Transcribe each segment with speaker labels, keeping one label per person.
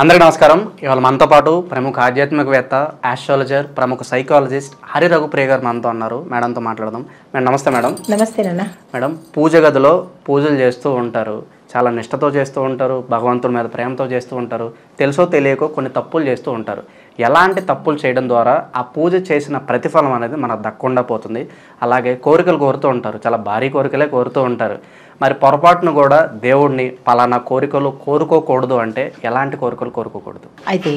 Speaker 1: అందరికీ నమస్కారం. ఇవాళ మనతో పాటు ప్రముఖ ఆధ్యాత్మికవేత్త, ఆస్ట్రాలజర్, ప్రముఖ సైకాలజిస్ట్ హరి రఘుప్రియ గారు మనతో ఉన్నారు. మేడంతో మాట్లాడదాం. మేడం నమస్తే. మేడం
Speaker 2: నమస్తే నాన్న.
Speaker 1: మేడం పూజ గదిలో పూజలు చేస్తూ ఉంటారు, చాలా నిష్టతో చేస్తూ ఉంటారు, భగవంతుడి మీద ప్రేమతో చేస్తూ ఉంటారు, తెలుసో తెలియకో కొన్ని తప్పులు చేస్తూ ఉంటారు. ఎలాంటి తప్పులు చేయడం ద్వారా ఆ పూజ చేసిన ప్రతిఫలం అనేది మనకు దక్కకుండా పోతుంది. అలాగే కోరికలు కోరుతూ ఉంటారు, చాలా భారీ కోరికలే కోరుతూ ఉంటారు. మరి పొరపాటును కూడా దేవుడిని పలానా కోరికలు కోరుకోకూడదు అంటే ఎలాంటి కోరికలు కోరుకోకూడదు?
Speaker 2: అయితే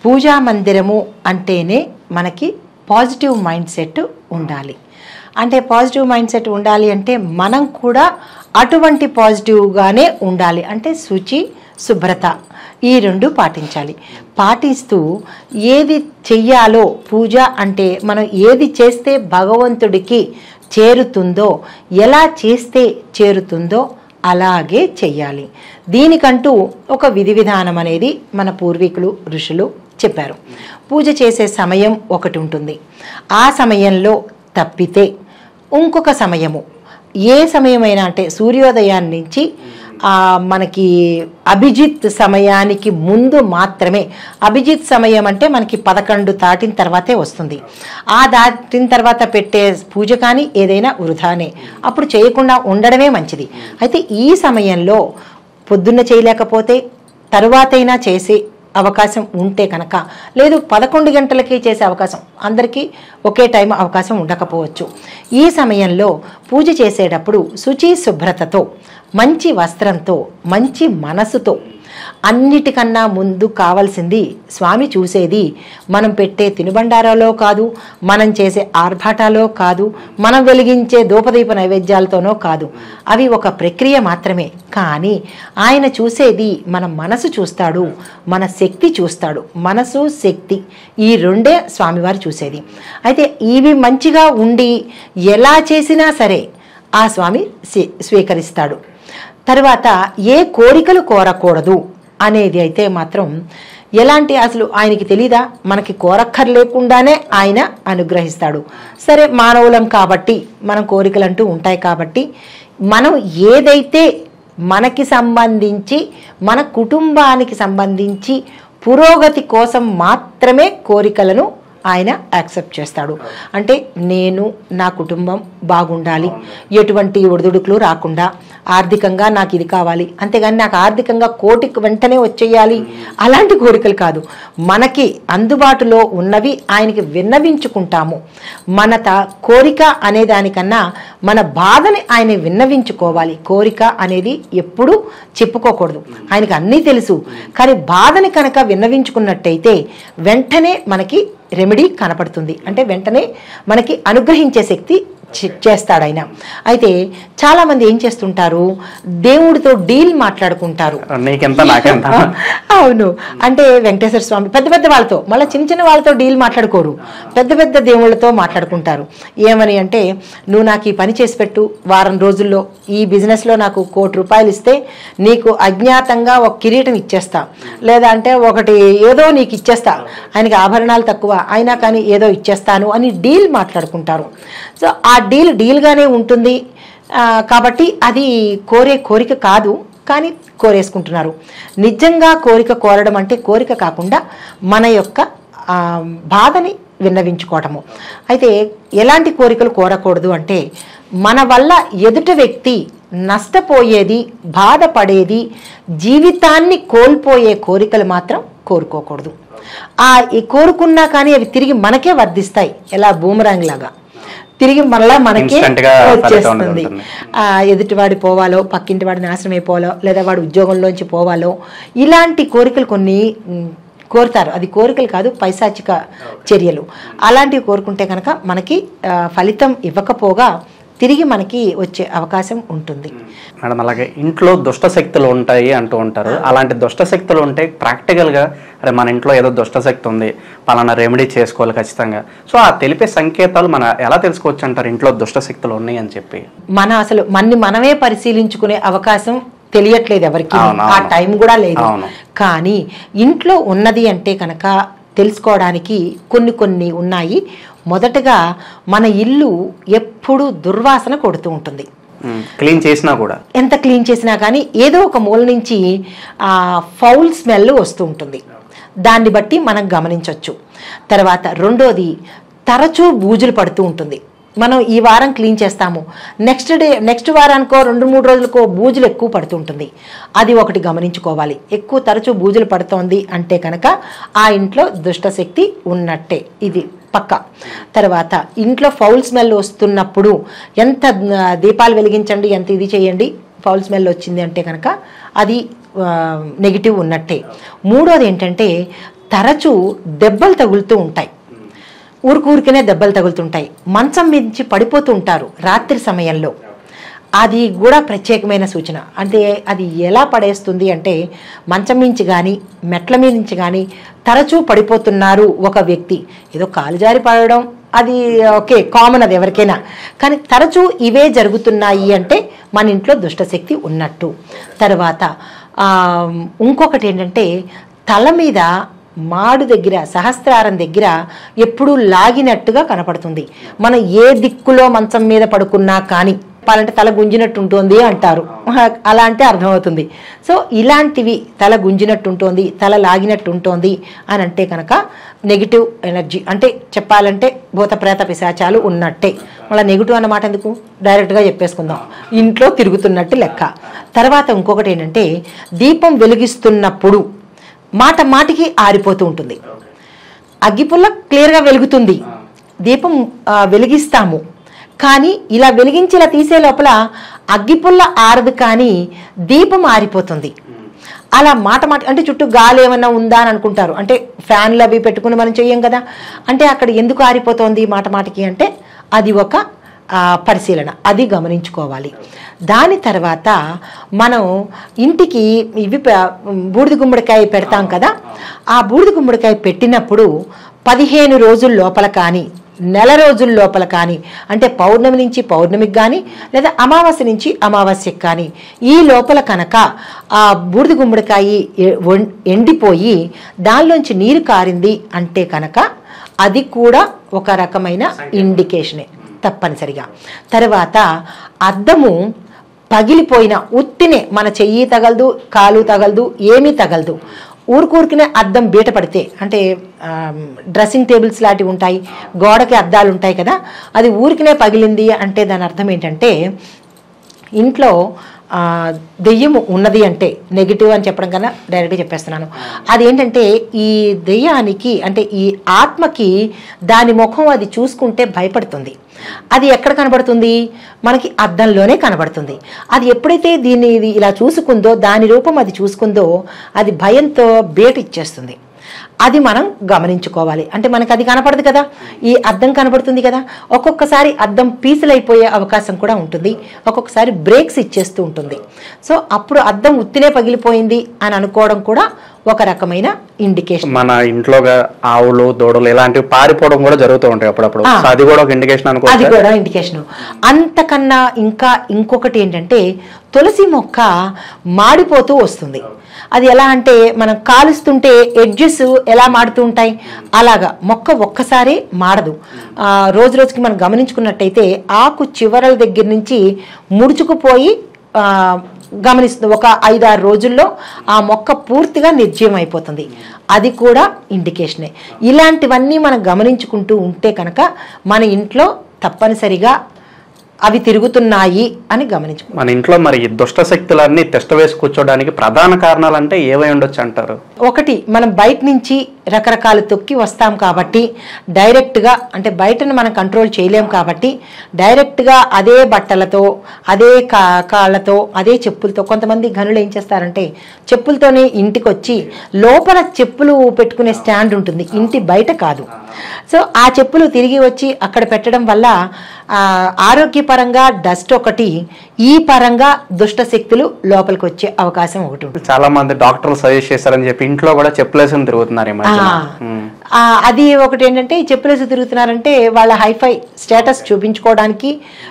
Speaker 2: పూజా మందిరము అంటేనే మనకి పాజిటివ్ మైండ్ సెట్ ఉండాలి. అంటే పాజిటివ్ మైండ్ సెట్ ఉండాలి అంటే మనం కూడా అటువంటి పాజిటివ్గానే ఉండాలి. అంటే శుచి, శుభ్రత ఈ రెండు పాటించాలి. పాటిస్తూ ఏది చెయ్యాలో పూజ అంటే మనం ఏది చేస్తే భగవంతుడికి చేరుతుందో, ఎలా చేస్తే చేరుతుందో అలాగే చెయ్యాలి. దీనికంటూ ఒక విధి విధానం అనేది మన పూర్వీకులు, ఋషులు చెప్పారు. పూజ చేసే సమయం ఒకటి ఉంటుంది. ఆ సమయంలో తప్పితే ఇంకొక సమయము, ఏ సమయమైనా అంటే సూర్యోదయాన్ని నుంచి మనకి అభిజిత్ సమయానికి ముందు మాత్రమే. అభిజిత్ సమయం అంటే మనకి 11 దాటిన తర్వాతే వస్తుంది. ఆ దాటిన తర్వాత పెట్టే పూజ కానీ ఏదైనా వృధానే, అప్పుడు చేయకుండా ఉండడమే మంచిది. అయితే ఈ సమయంలో పొద్దున్న చేయలేకపోతే తరువాతైనా చేసే అవకాశం ఉంటే కనుక, లేదు 11 గంటలకి చేసే అవకాశం, అందరికీ ఒకే టైం అవకాశం ఉండకపోవచ్చు. ఈ సమయంలో పూజ చేసేటప్పుడు శుచి శుభ్రతతో, మంచి వస్త్రంతో, మంచి మనసుతో, అన్నిటికన్నా ముందు కావాల్సింది స్వామి చూసేది మనం పెట్టే తినుబండారాలో కాదు, మనం చేసే ఆర్భాటాలో కాదు, మనం వెలిగించే ధూపదీప నైవేద్యాలతోనో కాదు. అవి ఒక ప్రక్రియ మాత్రమే. కానీ ఆయన చూసేది మన మనసు చూస్తాడు, మన శక్తి చూస్తాడు. మనసు, శక్తి ఈ రెండే స్వామివారు చూసేది. అయితే ఇవి మంచిగా ఉండి ఎలా చేసినా సరే ఆ స్వామి స్వీకరిస్తాడు. తర్వాత ఏ కోరికలు కోరకూడదు అనేది అయితే మాత్రం ఎలాంటి, అసలు ఆయనకి తెలీదా? మనకి కోరక్కర్లేకుండానే ఆయన అనుగ్రహిస్తాడు. సరే, మానవులం కాబట్టి మనం కోరికలు అంటూ ఉంటాయి కాబట్టి మనం ఏదైతే మనకి సంబంధించి, మన కుటుంబానికి సంబంధించి పురోగతి కోసం మాత్రమే కోరికలను ఆయన యాక్సెప్ట్ చేస్తాడు. అంటే నేను, నా కుటుంబం బాగుండాలి, ఎటువంటి ఒడిదుడుకులు రాకుండా, ఆర్థికంగా నాకు ఇది కావాలి, అంతేగాని నాకు ఆర్థికంగా కోటికి వెంటనే వచ్చేయాలి అలాంటి కోరికలు కాదు. మనకి అందుబాటులో ఉన్నవి ఆయనకి విన్నవించుకుంటాము. మన కోరిక అనే దానికన్నా మన బాధని ఆయన విన్నవించుకోవాలి. కోరిక అనేది ఎప్పుడూ చెప్పుకోకూడదు. ఆయనకి అన్నీ తెలుసు. కానీ బాధని కనుక విన్నవించుకున్నట్టయితే వెంటనే మనకి రెమెడీ కనపడుతుంది. అంటే వెంటనే మనకి అనుగ్రహించే శక్తి చేస్తాడు ఆయన. అయితే చాలా మంది ఏం చేస్తుంటారు, దేవుడితో డీల్ మాట్లాడుకుంటారు. అవును, అంటే వెంకటేశ్వర స్వామి పెద్ద పెద్ద వాళ్ళతో, మళ్ళీ చిన్న చిన్న వాళ్ళతో డీల్ మాట్లాడుకోరు, పెద్ద పెద్ద దేవుళ్ళతో మాట్లాడుకుంటారు. ఏమని అంటే, నువ్వు నాకు ఈ పని చేసి పెట్టు, వారం రోజుల్లో ఈ బిజినెస్లో నాకు ₹1,00,00,000 ఇస్తే నీకు అజ్ఞాతంగా ఒక కిరీటం ఇచ్చేస్తా, లేదా అంటే ఒకటి ఏదో నీకు ఇచ్చేస్తా, ఆయనకి ఆభరణాలు తక్కువ అయినా కానీ ఏదో ఇచ్చేస్తాను అని డీల్ మాట్లాడుకుంటారు. సో ఆ డీల్గానే ఉంటుంది కాబట్టి అది కోరిక కాదు, కానీ కోరేసుకుంటున్నారు. నిజంగా కోరిక కోరడం అంటే కోరిక కాకుండా మన యొక్క బాధని విన్నవించుకోవటము. అయితే ఎలాంటి కోరికలు కోరకూడదు అంటే, మన వల్ల ఎదుటి వ్యక్తి నష్టపోయేది, బాధపడేది, జీవితాన్ని కోల్పోయే కోరికలు మాత్రం కోరుకోకూడదు. కోరుకున్నా కానీ అవి తిరిగి మనకే వర్ధిస్తాయి. ఎలా బూమరాంగ్ లాగా తిరిగి మళ్ళా మనకే వచ్చేస్తుంది. ఎదుటివాడి పోవాలో, పక్కింటి వాడి నాశనం అయిపోవాలో, లేదా వాడు ఉద్యోగంలోంచి పోవాలో, ఇలాంటి కోరికలు కొన్ని కోరుతారు. అది కోరికలు కాదు, పైశాచిక చర్యలు. అలాంటివి కోరుకుంటే కనుక మనకి ఫలితం ఇవ్వకపోగా తిరిగి మనకి వచ్చే అవకాశం ఉంటుంది.
Speaker 1: మేడం, అలాగే ఇంట్లో దుష్ట శక్తులు ఉంటాయి అంటూ ఉంటారు. అలాంటి దుష్ట శక్తులు ఉంటే ప్రాక్టికల్గా, అరే మన ఇంట్లో ఏదో దుష్ట శక్తి ఉంది, పలానా రెమెడీ చేసుకోవాలి ఖచ్చితంగా, సో ఆ తెలిపే సంకేతాలు మనం ఎలా తెలుసుకోవచ్చు అంటారు ఇంట్లో దుష్ట శక్తులు ఉన్నాయి అని చెప్పి?
Speaker 2: అసలు మనమే పరిశీలించుకునే అవకాశం తెలియట్లేదు ఎవరికి, ఆ టైం కూడా లేదు. కానీ ఇంట్లో ఉన్నది అంటే కనుక తెలుసుకోవడానికి కొన్ని ఉన్నాయి. మొదటగా మన ఇల్లు ఎప్పుడూ దుర్వాసన కొడుతూ ఉంటుంది.
Speaker 1: క్లీన్ చేసినా కూడా,
Speaker 2: ఎంత క్లీన్ చేసినా కానీ ఏదో ఒక మూల నుంచి ఫౌల్ స్మెల్ వస్తూ ఉంటుంది. దాన్ని బట్టి మనం గమనించవచ్చు. తర్వాత రెండోది, తరచూ బూజులు పడుతూ ఉంటుంది. మనం ఈ వారం క్లీన్ చేస్తాము, నెక్స్ట్ వారానికో 2-3 రోజులకో బూజులు ఎక్కువ పడుతూ ఉంటుంది. అది ఒకటి గమనించుకోవాలి. ఎక్కువ తరచూ బూజులు పడుతోంది అంటే కనుక ఆ ఇంట్లో దుష్టశక్తి ఉన్నట్టే, ఇది పక్క. తర్వాత ఇంట్లో ఫౌల్ స్మెల్ వస్తున్నప్పుడు ఎంత దీపాలు వెలిగించండి, ఎంత ఇది చేయండి, ఫౌల్ స్మెల్ వచ్చింది అంటే కనుక అది నెగిటివ్ ఉన్నట్టే. మూడోది ఏంటంటే, తరచూ దెబ్బలు తగులుతూ ఉంటాయి. ఊరికూరికనే దెబ్బలు తగులుతుంటాయి. మంచం మించి పడిపోతూ ఉంటారు రాత్రి సమయంలో. అది కూడా ప్రత్యేకమైన సూచన. అంటే అది ఎలా పడేస్తుంది అంటే, మంచం మించి కానీ మెట్ల మీద నుంచి కానీ తరచూ పడిపోతున్నారు ఒక వ్యక్తి. ఏదో కాలు జారి పడడం అది ఓకే, కామన్, అది ఎవరికైనా. కానీ తరచూ ఇవే జరుగుతున్నాయి అంటే మన ఇంట్లో దుష్టశక్తి ఉన్నట్టు. తర్వాత ఇంకొకటి ఏంటంటే, తల మీద మాడు దగ్గర, సహస్రారం దగ్గర ఎప్పుడూ లాగినట్టుగా కనపడుతుంది. మనం ఏ దిక్కులో మంచం మీద పడుకున్నా కానీ చెప్పాలంటే తల గుంజినట్టు ఉంటుంది అంటారు. అలా అంటే అర్థమవుతుంది. సో ఇలాంటివి తల గుంజినట్టు ఉంటుంది, తల లాగినట్టు ఉంటుంది అని అంటే కనుక నెగిటివ్ ఎనర్జీ, అంటే చెప్పాలంటే భూత ప్రేత పిశాచాలు ఉన్నట్టే. మళ్ళీ నెగిటివ్ అన్నమాట ఎందుకు, డైరెక్ట్గా చెప్పేసుకుందాం, ఇంట్లో తిరుగుతున్నట్టు లెక్క. తర్వాత ఇంకొకటి ఏంటంటే, దీపం వెలిగిస్తున్నప్పుడు మాటికి ఆరిపోతూ ఉంటుంది. అగ్గిపుల్ల క్లియర్గా వెలుగుతుంది, దీపం వెలిగిస్తాము, కానీ ఇలా వెలిగించి ఇలా తీసే లోపల అగ్గిపుల్ల ఆరదు కానీ దీపం ఆరిపోతుంది. అలా అంటే చుట్టూ గాలి ఏమన్నా ఉందా అని అనుకుంటారు. అంటే ఫ్యాన్లు అవి పెట్టుకుని మనం చెయ్యం కదా. అంటే అక్కడ ఎందుకు ఆరిపోతుంది మాటికి అంటే అది ఒక పరిశీలన, అది గమనించుకోవాలి. దాని తర్వాత మనం ఇంటికి ఇవి బూడిద గుమ్మడికాయ పెడతాం కదా. ఆ బూడిద గుమ్మడికాయ పెట్టినప్పుడు 15 రోజుల లోపల కానీ నెల రోజుల లోపల కానీ, అంటే పౌర్ణమి నుంచి పౌర్ణమికి కానీ లేదా అమావాస్య నుంచి అమావాస్యకి కానీ ఈ లోపల కనుక ఆ బూడిద గుమ్మడికాయ ఎండిపోయి దానిలోంచి నీరు కారింది అంటే కనుక అది కూడా ఒక రకమైన ఇండికేషనే తప్పనిసరిగా. తర్వాత అద్దము పగిలిపోయిన ఉత్తినే, మన చెయ్యి తగలదు, కాలు తగలదు, ఏమీ తగలదు, ఊరికూరికినే అద్దం బీట పడితే, అంటే డ్రెస్సింగ్ టేబుల్స్ లాంటివి ఉంటాయి, గోడకి అద్దాలు ఉంటాయి కదా, అది ఊరికినే పగిలింది అంటే దాని అర్థం ఏంటంటే ఇంట్లో దెయ్యము ఉన్నది అంటే, నెగిటివ్ అని చెప్పడం కన్నా డైరెక్ట్గా చెప్పేస్తున్నాను. అదేంటంటే ఈ దెయ్యానికి, అంటే ఈ ఆత్మకి దాని ముఖం అది చూసుకుంటే భయపడుతుంది. అది ఎక్కడ కనబడుతుంది, మనకి అద్దంలోనే కనబడుతుంది. అది ఎప్పుడైతే దీన్ని ఇలా చూసుకుందో, దాని రూపం అది చూసుకుందో, అది భయంతో బేట ఇచ్చేస్తుంది. అది మనం గమనించుకోవాలి. అంటే మనకు అది కనపడదు కదా, ఈ అద్దం కనబడుతుంది కదా. ఒక్కొక్కసారి అద్దం పీసులైపోయే అవకాశం కూడా ఉంటుంది, ఒక్కొక్కసారి బ్రేక్స్ ఇచ్చేస్తూ ఉంటుంది. సో అప్పుడు అద్దం ఉత్తినే పగిలిపోయింది అని అనుకోవడం కూడా ఒక రకమైన ఇండికేషన్.
Speaker 1: మన ఇంట్లో ఆవులు, దూడలు ఇలాంటివి పారిపోవడం కూడా జరుగుతూ ఉంటాయి అప్పుడప్పుడు, అది కూడా ఒక ఇండికేషన్ అనుకో.
Speaker 2: అది కూడా ఇండికేషన్. అంతకన్నా ఇంకొకటి ఏంటంటే, తులసి మొక్క మాడిపోతూ వస్తుంది. అది ఎలా అంటే, మనం కాలుస్తుంటే ఎడ్జెస్ ఎలా మాడుతూ ఉంటాయి, అలాగా మొక్క ఒక్కసారి మాడదు. రోజు రోజుకి మనం గమనించుకున్నట్టయితే ఆకు చివరల దగ్గర నుంచి ముడుచుకుపోయి గమనిస్తుంది. ఒక 5-6 రోజుల్లో ఆ మొక్క పూర్తిగా నిర్జీవం అయిపోతుంది. అది కూడా ఇండికేషనే. ఇలాంటివన్నీ మనం గమనించుకుంటూ ఉంటే కనుక మన ఇంట్లో తప్పనిసరిగా అవి తిరుగుతున్నాయి అని గమనించు.
Speaker 1: మన ఇంట్లో మరి దుష్ట శక్తులన్నీ టెస్ట్ వేసి కూర్చోడానికి ప్రధాన కారణాలు అంటే ఏవై ఉండొచ్చు అంటారు?
Speaker 2: ఒకటి, మనం బయట నుంచి రకరకాలు తొక్కి వస్తాం కాబట్టి డైరెక్ట్గా, అంటే బయటను మనం కంట్రోల్ చేయలేం కాబట్టి డైరెక్ట్గా అదే బట్టలతో, అదే కాళ్ళతో, అదే చెప్పులతో, కొంతమంది గనులు ఏం చేస్తారంటే చెప్పులతోనే ఇంటికి వచ్చి లోపల చెప్పులు పెట్టుకునే స్టాండ్ ఉంటుంది, ఇంటి బయట కాదు. సో ఆ చెప్పులు తిరిగి వచ్చి అక్కడ పెట్టడం వల్ల ఆరోగ్యపరంగా డస్ట్ ఒకటి, ఈ పరంగా దుష్ట శక్తులు లోపలికి వచ్చే అవకాశం ఒకటి ఉంటుంది.
Speaker 1: చాలా మంది డాక్టర్లు సజెస్ట్ చేశారని చెప్పి ఇంట్లో కూడా చెప్పులేసుకుని తిరుగుతున్నారు.
Speaker 2: అది ఒకటి ఏంటంటే, చెప్పులేసి తిరుగుతున్నారంటే వాళ్ళ హైఫై స్టేటస్ చూపించుకోవడానికి.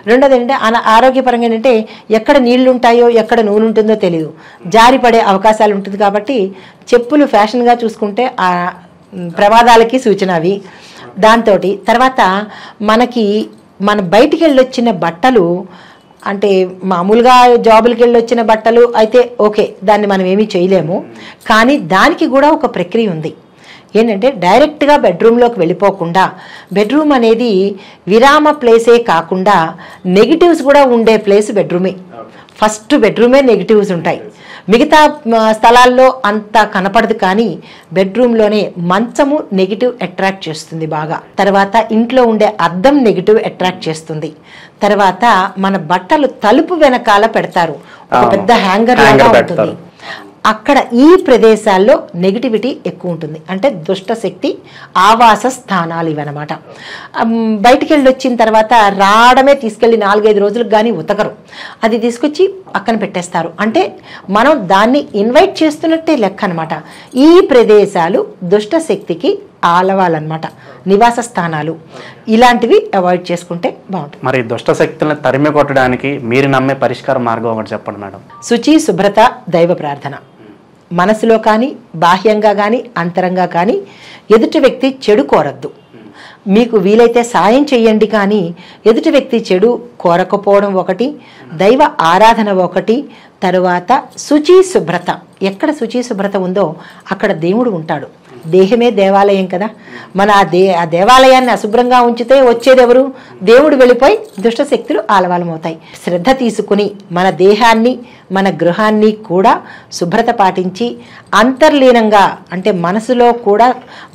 Speaker 2: రెండోది ఏంటంటే ఆరోగ్యపరంగా ఏంటంటే ఎక్కడ నీళ్లు ఉంటాయో ఎక్కడ నూనె ఉంటుందో తెలియదు, జారి పడే అవకాశాలు ఉంటుంది. కాబట్టి చెప్పులు ఫ్యాషన్గా చూసుకుంటే ఆ ప్రమాదాలకి సూచన అవి. దాంతో తర్వాత మన బయటికి వెళ్ళొచ్చిన బట్టలు అంటే మామూలుగా జాబులకి వెళ్ళి వచ్చిన బట్టలు అయితే ఓకే, దాన్ని మనం ఏమీ చేయలేము. కానీ దానికి కూడా ఒక ప్రక్రియ ఉంది. ఏంటంటే డైరెక్ట్గా బెడ్రూమ్లోకి వెళ్ళిపోకుండా, బెడ్రూమ్ అనేది విరామ ప్లేసే కాకుండా నెగిటివ్స్ కూడా ఉండే ప్లేస్ బెడ్రూమే. ఫస్ట్ బెడ్రూమే నెగిటివ్స్ ఉంటాయి. మిగతా స్థలాల్లో అంత కనపడదు, కానీ బెడ్రూమ్లోనే మంచము నెగిటివ్ అట్రాక్ట్ చేస్తుంది బాగా. తర్వాత ఇంట్లో ఉండే అద్దం నెగిటివ్ అట్రాక్ట్ చేస్తుంది. తర్వాత మన బట్టలు తలుపు వెనకాల పెడతారు, ఒక పెద్ద హ్యాంగర్ లాగా ఉంటుంది. అక్కడ ఈ ప్రదేశాల్లో నెగిటివిటీ ఎక్కువ ఉంటుంది. అంటే దుష్ట శక్తి ఆవాస స్థానాలు ఇవన్నమాట. బయటికి వెళ్ళి వచ్చిన తర్వాత రావడమే తీసుకెళ్ళి 4-5 రోజులకు కానీ ఉతకరు, అది తీసుకొచ్చి పక్కన పెట్టేస్తారు. అంటే మనం దాన్ని ఇన్వైట్ చేస్తున్నట్టే లెక్క అనమాట. ఈ ప్రదేశాలు దుష్ట శక్తికి ఆలవాలన్నమాట, నివాస స్థానాలు. ఇలాంటివి అవాయిడ్ చేసుకుంటే బాగుంటుంది.
Speaker 1: మరి దుష్ట శక్తులను తరిమి కొట్టడానికి మీరు నమ్మే పరిష్కార మార్గం ఒకటి చెప్పండి మేడం.
Speaker 2: శుచి, శుభ్రత, దైవ ప్రార్థన. మనసులో కానీ బాహ్యంగా కానీ అంతరంగా కానీ ఎదుటి వ్యక్తి చెడు కోరద్దు. మీకు వీలైతే సాయం చేయండి, కానీ ఎదుటి వ్యక్తి చెడు కోరకపోవడం ఒకటి, దైవ ఆరాధన ఒకటి. తరువాత శుచి శుభ్రత. ఎక్కడ శుచి శుభ్రత ఉందో అక్కడ దేవుడు ఉంటాడు. దేహమే దేవాలయం కదా. మన ఆ దేవాలయాన్ని అశుభ్రంగా ఉంచితే వచ్చేది ఎవరు? దేవుడు వెళ్ళిపోయి దుష్టశక్తులు ఆలవాలమవుతాయి. శ్రద్ధ తీసుకుని మన దేహాన్ని, మన గృహాన్ని కూడా శుభ్రత పాటించి అంతర్లీనంగా, అంటే మనసులో కూడా,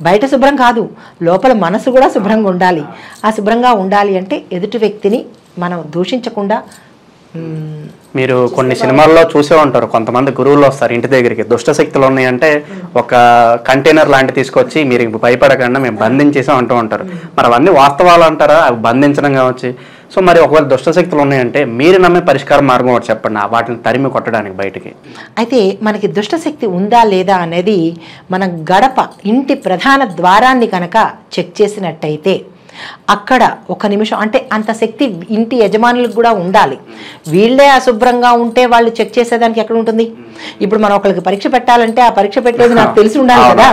Speaker 2: బయట శుభ్రం కాదు, లోపల మనసు కూడా శుభ్రంగా ఉండాలి. ఆ శుభ్రంగా ఉండాలి అంటే ఎదుటి వ్యక్తిని మనం దూషించకుండా.
Speaker 1: మీరు కొన్ని సినిమాల్లో చూసే ఉంటారు, కొంతమంది గురువులు వస్తారు ఇంటి దగ్గరికి, దుష్ట శక్తులు ఉన్నాయంటే ఒక కంటైనర్ లాంటి తీసుకొచ్చి మీరు భయపడకుండా మేము బంధించేసాం అంటూ ఉంటారు. మరి అవన్నీ వాస్తవాలు అంటారా, అవి బంధించడం కావచ్చు? సో మరి ఒకవేళ దుష్ట శక్తులు ఉన్నాయంటే మీరు నమ్మే పరిష్కార మార్గం ఒకటి చెప్పండి, వాటిని తరిమి కొట్టడానికి బయటికి.
Speaker 2: అయితే మనకి దుష్టశక్తి ఉందా లేదా అనేది మనం గడప, ఇంటి ప్రధాన ద్వారాన్ని కనుక చెక్ చేసినట్టయితే అక్కడ ఒక నిమిషం, అంటే అంత శక్తి ఇంటి యజమానులకు కూడా ఉండాలి. వీళ్ళే అశుభ్రంగా ఉంటే వాళ్ళు చెక్ చేసేదానికి ఎక్కడ ఉంటుంది? ఇప్పుడు మనం ఒకరికి పరీక్ష పెట్టాలంటే ఆ పరీక్ష పెట్టేది నాకు తెలిసి ఉండాలి కదా.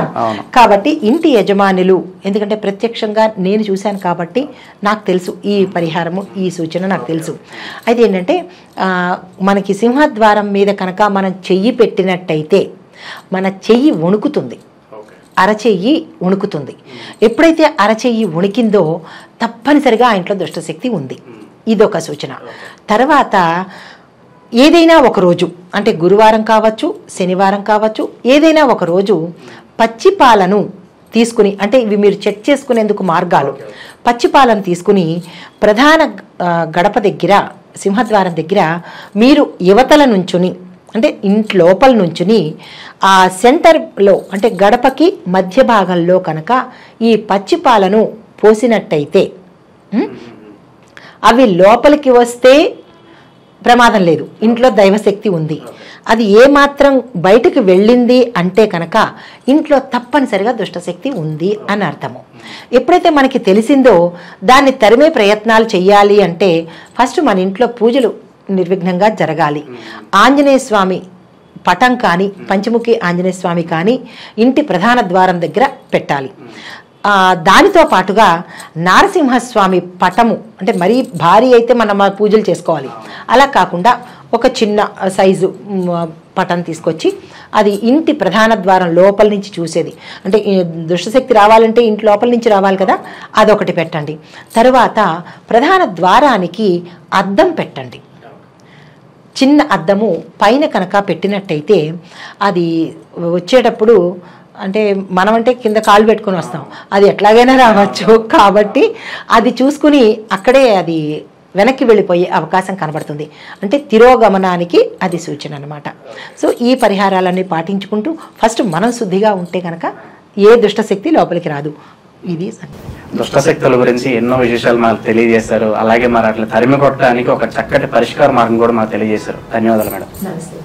Speaker 2: కాబట్టి ఇంటి యజమానులు, ఎందుకంటే ప్రత్యక్షంగా నేను చూశాను కాబట్టి నాకు తెలుసు ఈ పరిహారము, ఈ సూచన నాకు తెలుసు. అయితే ఏంటంటే మనకి సింహద్వారం మీద కనుక మనం చెయ్యి పెట్టినట్టయితే మన చెయ్యి వణుకుతుంది, అరచెయ్యి వణుకుతుంది. ఎప్పుడైతే అరచెయ్యి వణికిందో తప్పనిసరిగా ఆ ఇంట్లో దుష్టశక్తి ఉంది. ఇదొక సూచన. తర్వాత ఏదైనా ఒక రోజు, అంటే గురువారం కావచ్చు, శనివారం కావచ్చు, ఏదైనా ఒక రోజు పచ్చి పాలను తీసుకుని, అంటే ఇవి మీరు చెక్ చేసుకునేందుకు మార్గాలు, పచ్చి పాలను తీసుకుని ప్రధాన గడప దగ్గర, సింహద్వారం దగ్గర మీరు యువతల నుంచుని, అంటే ఇంటి లోపల నుంచుని ఆ సెంటర్లో, అంటే గడపకి మధ్య భాగంలో కనుక ఈ పచ్చి పాలను పోసినట్టయితే అవి లోపలికి వస్తే ప్రమాదం లేదు, ఇంట్లో దైవశక్తి ఉంది. అది ఏమాత్రం బయటకు వెళ్ళింది అంటే కనుక ఇంట్లో తప్పనిసరిగా దుష్టశక్తి ఉంది అని అర్థము. ఎప్పుడైతే మనకి తెలిసిందో దాన్ని తరిమే ప్రయత్నాలు చెయ్యాలి అంటే ఫస్ట్ మన ఇంట్లో పూజలు నిర్విఘ్నంగా జరగాలి. ఆంజనేయ స్వామి పటం కానీ, పంచముఖి ఆంజనేయ స్వామి కానీ ఇంటి ప్రధాన ద్వారం దగ్గర పెట్టాలి. దానితో పాటుగా నారసింహస్వామి పటము, అంటే మరీ భారీ అయితే మనం పూజలు చేసుకోవాలి, అలా కాకుండా ఒక చిన్న సైజు పటం తీసుకొచ్చి అది ఇంటి ప్రధాన ద్వారం లోపల నుంచి చూసేది, అంటే దుష్టశక్తి రావాలంటే ఇంటి లోపల నుంచి రావాలి కదా, అదొకటి పెట్టండి. తరువాత ప్రధాన ద్వారానికి అద్దం పెట్టండి. చిన్న అద్దము పైన కనుక పెట్టినట్టయితే అది వచ్చేటప్పుడు, అంటే మనమంటే కింద కాళ్ళు పెట్టుకొని వస్తాం, అది ఎట్లాగైనా రావచ్చు. కాబట్టి అది చూసుకుని అక్కడే అది వెనక్కి వెళ్ళిపోయే అవకాశం కనబడుతుంది. అంటే తిరోగమనానికి అది సూచన అన్నమాట. సో ఈ పరిహారాలన్నీ పాటించుకుంటూ ఫస్ట్ మనం శుద్ధిగా ఉంటే కనుక ఏ దుష్టశక్తి లోపలికి రాదు. ఇది
Speaker 1: దుష్టశక్తుల గురించి ఎన్నో విశేషాలు మాకు తెలియజేశారు. అలాగే మరి అట్లా తరిమి కొట్టడానికి ఒక చక్కటి పరిష్కార మార్గం కూడా మాకు తెలియజేశారు. ధన్యవాదాలు మేడం.
Speaker 2: నమస్తే.